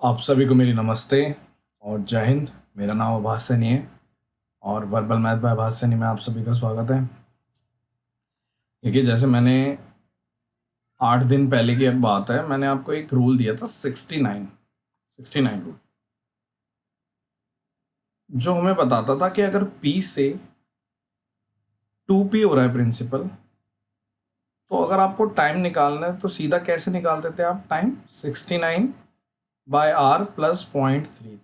आप सभी को मेरी नमस्ते और जय हिंद। मेरा नाम आभास सैनी है और वर्बल मैथ बाय आभास सैनी में आप सभी का स्वागत है। देखिए, जैसे मैंने 8 दिन पहले की अब बात है, मैंने आपको एक रूल दिया था 69 रूल, जो हमें बताता था कि अगर P से 2P हो रहा है प्रिंसिपल, तो अगर आपको टाइम निकालना है तो सीधा कैसे निकाल देते हैं आप टाइम 69/r प्लस 0.33।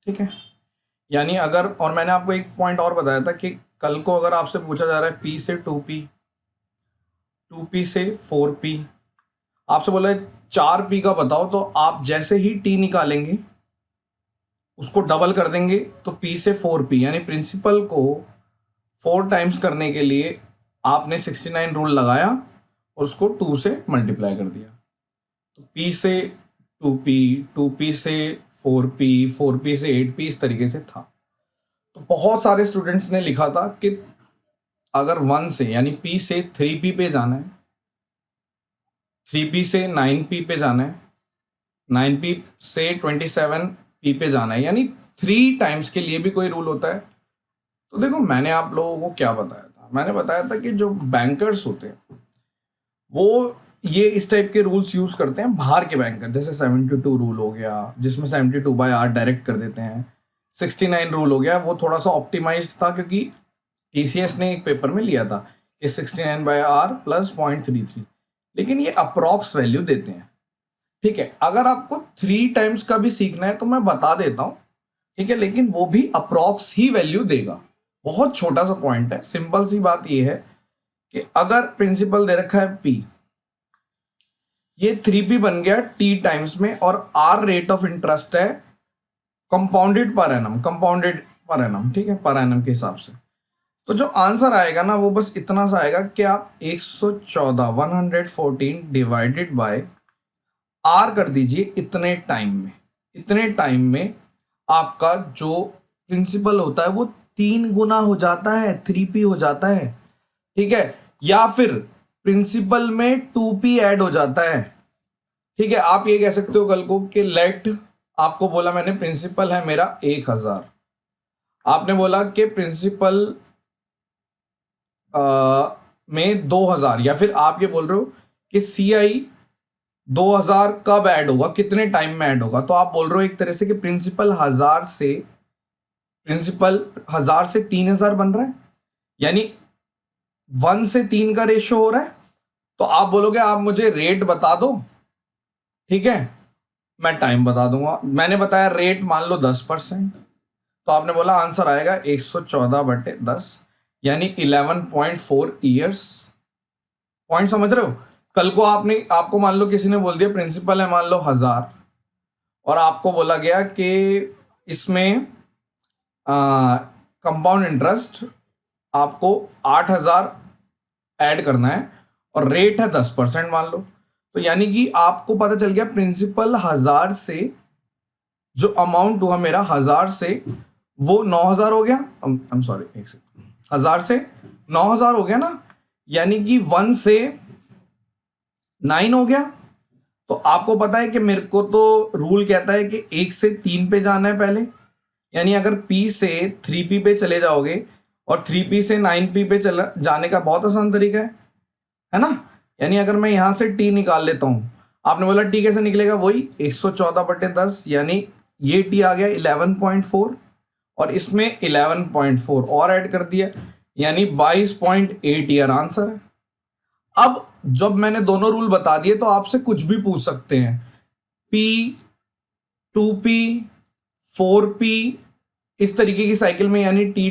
ठीक है, यानी अगर, और मैंने आपको एक पॉइंट और बताया था कि कल को अगर आपसे पूछा जा रहा है P से 2P, 2P से 4P, आपसे बोला है 4P का बताओ, तो आप जैसे ही T निकालेंगे उसको डबल कर देंगे तो P से 4P, यानी प्रिंसिपल को 4 टाइम्स करने के लिए आपने 69 रूल लगाया और उसको 2 से मल्टीप्लाई कर दिया। तो P से 2P, 2P से 4P, 4P से 8P, इस तरीके से था। तो बहुत सारे स्टूडेंट्स ने लिखा था कि अगर 1 से यानी P से 3P पे जाना है, 3P से 9P पे जाना है, 9P से 27P पे जाना है, यानी 3 टाइम्स के लिए भी कोई रूल होता है। तो देखो, मैंने आप लोगों को क्या बताया था, मैंने बताया था कि जो बैंकर्स होते हैं वो ये इस टाइप के रूल्स यूज करते हैं, बाहर के बैंकर, जैसे 72 रूल हो गया जिसमें 72/r डायरेक्ट कर देते हैं, 69 रूल हो गया, वो थोड़ा सा ऑप्टिमाइज्ड था क्योंकि टीसीएस ने एक पेपर में लिया था कि 69/r प्लस 0.33, लेकिन ये अप्रॉक्स वैल्यू देते हैं। ठीक है, अगर आपको 3 टाइम्स का भी सीखना है तो मैं बता देता हूं, ठीक है, लेकिन वो भी अप्रॉक्स ही वैल्यू देगा। बहुत छोटा सा पॉइंट है, सिंपल सी बात ये है कि अगर प्रिंसिपल दे रखा है P, ये 3P बन गया T टाइम्स में, और R रेट ऑफ इंटरेस्ट है compounded per annum, compounded per annum, ठीक है, पर एनम के हिसाब से। तो जो आंसर आएगा ना वो बस इतना सा आएगा कि आप 114 डिवाइडेड बाय R कर दीजिए इतने टाइम में। इतने टाइम में आपका जो प्रिंसिपल होता है वो 3 गुना हो जाता है, 3P हो जाता है। ठीक है, या फिर प्रिंसिपल में 2P ऐड हो जाता है। ठीक है, आप ये कह सकते हो कल को कि लेट, आपको बोला मैंने प्रिंसिपल है मेरा 1000, आपने बोला कि प्रिंसिपल में 2000, या फिर आप ये बोल रहे हो कि CI 2000 कब ऐड होगा, कितने टाइम में ऐड होगा, तो आप बोल रहे हो एक तरह से कि प्रिंसिपल 1000 से 3000 बन रहा है, यानी 1 से 3 का रेशियो हो रहा है। तो आप बोलोगे आप मुझे रेट बता दो, ठीक है, मैं टाइम बता दूंगा। मैंने बताया रेट मान लो 10%, तो आपने बोला आंसर आएगा 114/10, यानी 11.4 ईयर्स। पॉइंट समझ रहे हो? कल को आपको मान लो किसी ने बोल दिया प्रिंसिपल है मान लो 1000, और आपको बोला गया कि इसमें कंपाउंड इंटरेस्ट आपको 8000 ऐड करना है और रेट है 10% मान लो, तो यानी कि आपको पता चल गया प्रिंसिपल 1000 से जो अमाउंट हुआ मेरा 1000 से वो 9000 हो गया। आई एम सॉरी, एक सेकंड, 1000 से 9000 हो गया ना, यानी कि 1 से 9 हो गया। तो आपको पता है कि मेरे को तो रूल कहता है कि 1 से 3 पे जाना है पहले, यानी अगर P से 3P पे चले जाओगे और 3P से 9P पे चला जाने का बहुत आसान तरीका है ना। यानी अगर मैं यहां से T निकाल लेता हूं, आपने बोला T कैसे निकलेगा, वही 114/10, यानी ये T आ गया 11.4 और इसमें 11.4 और ऐड कर दिया, यानी 22.8 ईयर आंसर है। अब जब मैंने दोनों रूल बता दिए तो आपसे कुछ भी पूछ सकते हैं, P, 2P, 4P, इस तरीके की साइकिल में, यानी टी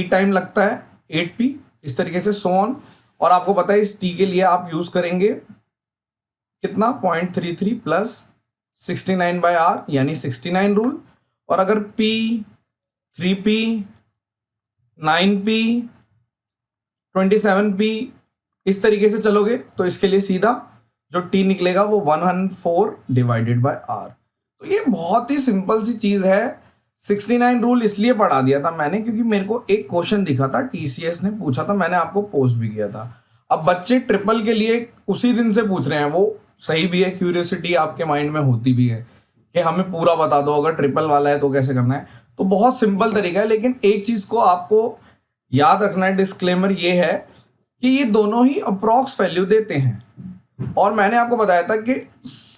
टाइम लगता है 8P, इस तरीके से सो ऑन। और आपको पता है इस T के लिए आप यूज करेंगे कितना, 0.33 प्लस 69/r, यानी 69 रूल। और अगर P, 3P, 9P, 27P इस तरीके से चलोगे तो इसके लिए सीधा जो T निकलेगा वो 104/r। तो ये बहुत ही सिंपल सी चीज है। 69 रूल इसलिए पढ़ा दिया था मैंने क्योंकि मेरे को एक क्वेश्चन दिखा था, टीसीएस ने पूछा था, मैंने आपको पोस्ट भी किया था। अब बच्चे ट्रिपल के लिए उसी दिन से पूछ रहे हैं, वो सही भी है, क्यूरियोसिटी आपके माइंड में होती भी है कि हमें पूरा बता दो, अगर ट्रिपल वाला है तो कैसे करना है। तो बहुत सिंपल तरीका है, लेकिन एक चीज को आपको याद रखना है, डिस्क्लेमर ये है कि ये दोनों ही अप्रॉक्स वैल्यू देते हैं। और मैंने आपको बताया था कि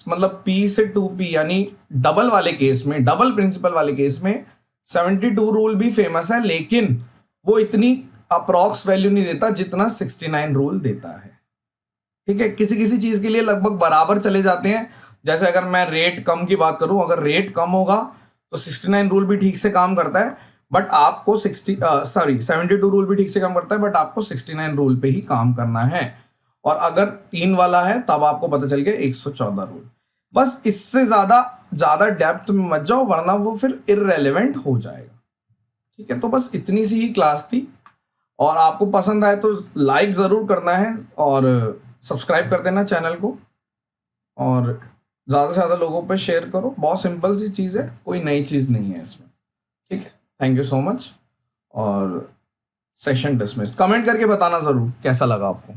मतलब P से 2P यानी डबल वाले केस में, डबल प्रिंसिपल वाले केस में 72 रूल भी फेमस है, लेकिन वो इतनी अप्रॉक्स वैल्यू नहीं देता जितना 69 रूल देता है। ठीक है, किसी किसी चीज के लिए लगभग बराबर चले जाते हैं। जैसे अगर मैं रेट कम की बात करूं, अगर रेट कम होगा तो 69 रूल भी ठीक से काम करता है, बट आपको 72 रूल भी ठीक से काम करता है, बट आपको 69 रूल पे ही काम करना है। और अगर 3 वाला है तब आपको पता चल गया 114 रूल। बस इससे ज्यादा डेप्थ में मत जाओ, वरना वो फिर इररेलेवेंट हो जाएगा। ठीक है, तो बस इतनी सी ही क्लास थी, और आपको पसंद आए तो लाइक जरूर करना है और सब्सक्राइब कर देना चैनल को, और ज़्यादा से ज़्यादा लोगों पे शेयर करो। बहुत सिंपल सी चीज़ है, कोई नई चीज़ नहीं है इसमें। ठीक है, थैंक यू सो मच, और सेशन डिसमिस। कमेंट करके बताना ज़रूर कैसा लगा आपको।